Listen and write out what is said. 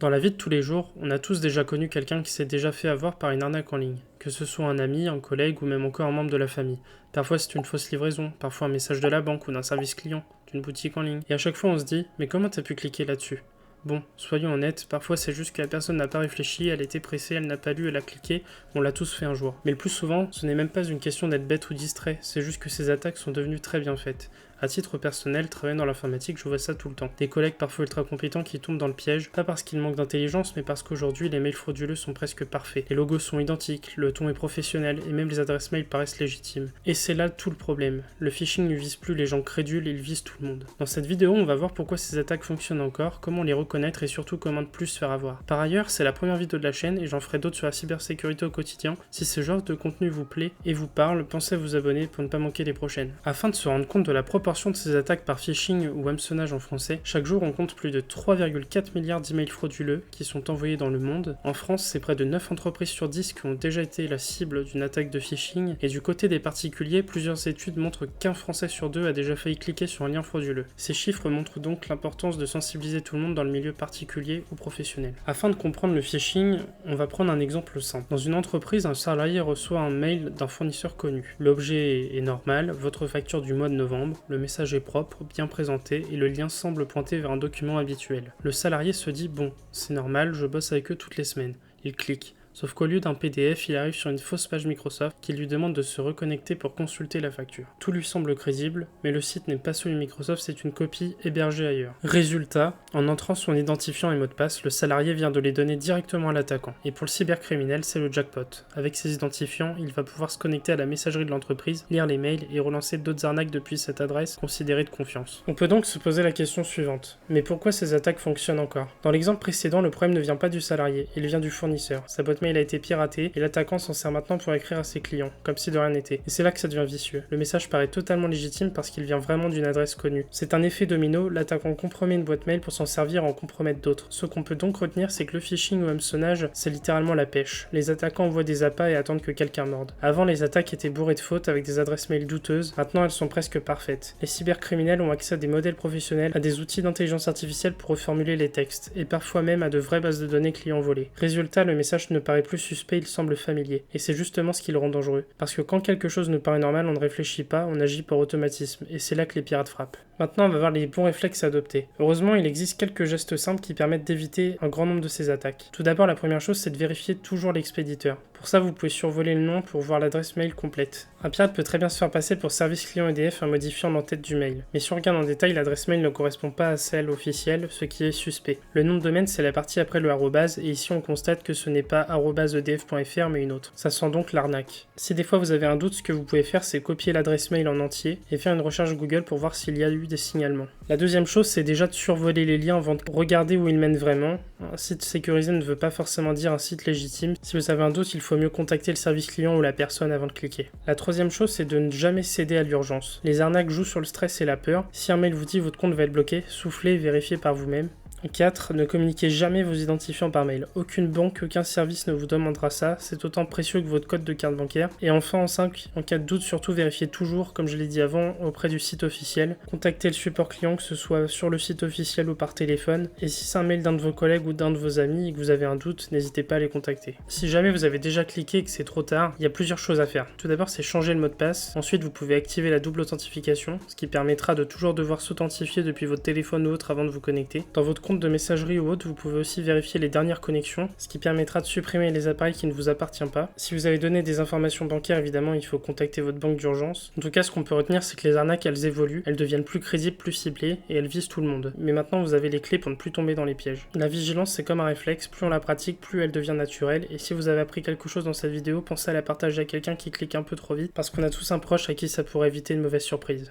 Dans la vie de tous les jours, on a tous déjà connu quelqu'un qui s'est déjà fait avoir par une arnaque en ligne, que ce soit un ami, un collègue ou même encore un membre de la famille. Parfois c'est une fausse livraison, parfois un message de la banque ou d'un service client, d'une boutique en ligne. Et à chaque fois on se dit, mais comment t'as pu cliquer là-dessus ? Bon, soyons honnêtes, parfois c'est juste que la personne n'a pas réfléchi, elle était pressée, elle n'a pas lu, elle a cliqué, on l'a tous fait un jour. Mais le plus souvent, ce n'est même pas une question d'être bête ou distrait, c'est juste que ces attaques sont devenues très bien faites. À titre personnel, travaillant dans l'informatique, je vois ça tout le temps. Des collègues parfois ultra compétents qui tombent dans le piège, pas parce qu'ils manquent d'intelligence, mais parce qu'aujourd'hui les mails frauduleux sont presque parfaits. Les logos sont identiques, le ton est professionnel, et même les adresses mail paraissent légitimes. Et c'est là tout le problème. Le phishing ne vise plus les gens crédules, il vise tout le monde. Dans cette vidéo, on va voir pourquoi ces attaques fonctionnent encore, comment les reconnaître et surtout comment ne plus se faire avoir. Par ailleurs, c'est la première vidéo de la chaîne et j'en ferai d'autres sur la cybersécurité au quotidien. Si ce genre de contenu vous plaît et vous parle, pensez à vous abonner pour ne pas manquer les prochaines. Afin de se rendre compte de la proportion de ces attaques par phishing ou hameçonnage en français, chaque jour on compte plus de 3,4 milliards d'emails frauduleux qui sont envoyés dans le monde. En France, c'est près de 9 entreprises sur 10 qui ont déjà été la cible d'une attaque de phishing, et du côté des particuliers, plusieurs études montrent qu'un Français sur deux a déjà failli cliquer sur un lien frauduleux. Ces chiffres montrent donc l'importance de sensibiliser tout le monde dans le milieu particulier ou professionnel. Afin de comprendre le phishing, on va prendre un exemple simple. Dans une entreprise, un salarié reçoit un mail d'un fournisseur connu. L'objet est normal, votre facture du mois de novembre, le message est propre, bien présenté et le lien semble pointer vers un document habituel. Le salarié se dit « bon, c'est normal, je bosse avec eux toutes les semaines ». Il clique. Sauf qu'au lieu d'un PDF, il arrive sur une fausse page Microsoft qui lui demande de se reconnecter pour consulter la facture. Tout lui semble crédible, mais le site n'est pas celui de Microsoft, c'est une copie hébergée ailleurs. Résultat, en entrant son identifiant et mot de passe, le salarié vient de les donner directement à l'attaquant. Et pour le cybercriminel, c'est le jackpot. Avec ses identifiants, il va pouvoir se connecter à la messagerie de l'entreprise, lire les mails et relancer d'autres arnaques depuis cette adresse considérée de confiance. On peut donc se poser la question suivante. Mais pourquoi ces attaques fonctionnent encore ? Dans l'exemple précédent, le problème ne vient pas du salarié, il vient du fournisseur. Sa boîte mail a été piraté et l'attaquant s'en sert maintenant pour écrire à ses clients, comme si de rien n'était. Et c'est là que ça devient vicieux. Le message paraît totalement légitime parce qu'il vient vraiment d'une adresse connue. C'est un effet domino, l'attaquant compromet une boîte mail pour s'en servir et en compromettre d'autres. Ce qu'on peut donc retenir, c'est que le phishing ou hameçonnage, c'est littéralement la pêche. Les attaquants envoient des appâts et attendent que quelqu'un morde. Avant, les attaques étaient bourrées de fautes avec des adresses mail douteuses, maintenant elles sont presque parfaites. Les cybercriminels ont accès à des modèles professionnels, à des outils d'intelligence artificielle pour reformuler les textes, et parfois même à de vraies bases de données clients volées. Résultat, le message ne paraît plus suspect, il semble familier. Et c'est justement ce qui le rend dangereux. Parce que quand quelque chose nous paraît normal, on ne réfléchit pas, on agit par automatisme. Et c'est là que les pirates frappent. Maintenant, on va voir les bons réflexes à adopter. Heureusement, il existe quelques gestes simples qui permettent d'éviter un grand nombre de ces attaques. Tout d'abord, la première chose, c'est de vérifier toujours l'expéditeur. Pour ça, vous pouvez survoler le nom pour voir l'adresse mail complète. Un pirate peut très bien se faire passer pour service client EDF en modifiant l'entête du mail. Mais si on regarde en détail, l'adresse mail ne correspond pas à celle officielle, ce qui est suspect. Le nom de domaine, c'est la partie après le arrobase, et ici on constate que ce n'est pas @edf.fr mais une autre. Ça sent donc l'arnaque. Si des fois vous avez un doute, ce que vous pouvez faire, c'est copier l'adresse mail en entier et faire une recherche Google pour voir s'il y a eu des signalements. La deuxième chose, c'est déjà de survoler les liens avant de regarder où ils mènent vraiment. Un site sécurisé ne veut pas forcément dire un site légitime. Si vous avez un doute, il faut mieux contacter le service client ou la personne avant de cliquer. La troisième chose, c'est de ne jamais céder à l'urgence. Les arnaques jouent sur le stress et la peur. Si un mail vous dit votre compte va être bloqué, soufflez et vérifiez par vous-même. 4. Ne communiquez jamais vos identifiants par mail. Aucune banque, aucun service ne vous demandera ça, c'est autant précieux que votre code de carte bancaire. Et enfin, en 5, en cas de doute, surtout vérifiez toujours, comme je l'ai dit avant, auprès du site officiel. Contactez le support client, que ce soit sur le site officiel ou par téléphone. Et si c'est un mail d'un de vos collègues ou d'un de vos amis et que vous avez un doute, n'hésitez pas à les contacter. Si jamais vous avez déjà cliqué et que c'est trop tard, il y a plusieurs choses à faire. Tout d'abord, c'est changer le mot de passe. Ensuite, vous pouvez activer la double authentification, ce qui permettra de toujours devoir s'authentifier depuis votre téléphone ou autre avant de vous connecter. Dans votre compte de messagerie ou autre, vous pouvez aussi vérifier les dernières connexions, ce qui permettra de supprimer les appareils qui ne vous appartiennent pas. Si vous avez donné des informations bancaires, évidemment, il faut contacter votre banque d'urgence. En tout cas, ce qu'on peut retenir, c'est que les arnaques, elles évoluent, elles deviennent plus crédibles, plus ciblées, et elles visent tout le monde. Mais maintenant, vous avez les clés pour ne plus tomber dans les pièges. La vigilance, c'est comme un réflexe, plus on la pratique, plus elle devient naturelle, et si vous avez appris quelque chose dans cette vidéo, pensez à la partager à quelqu'un qui clique un peu trop vite, parce qu'on a tous un proche à qui ça pourrait éviter une mauvaise surprise.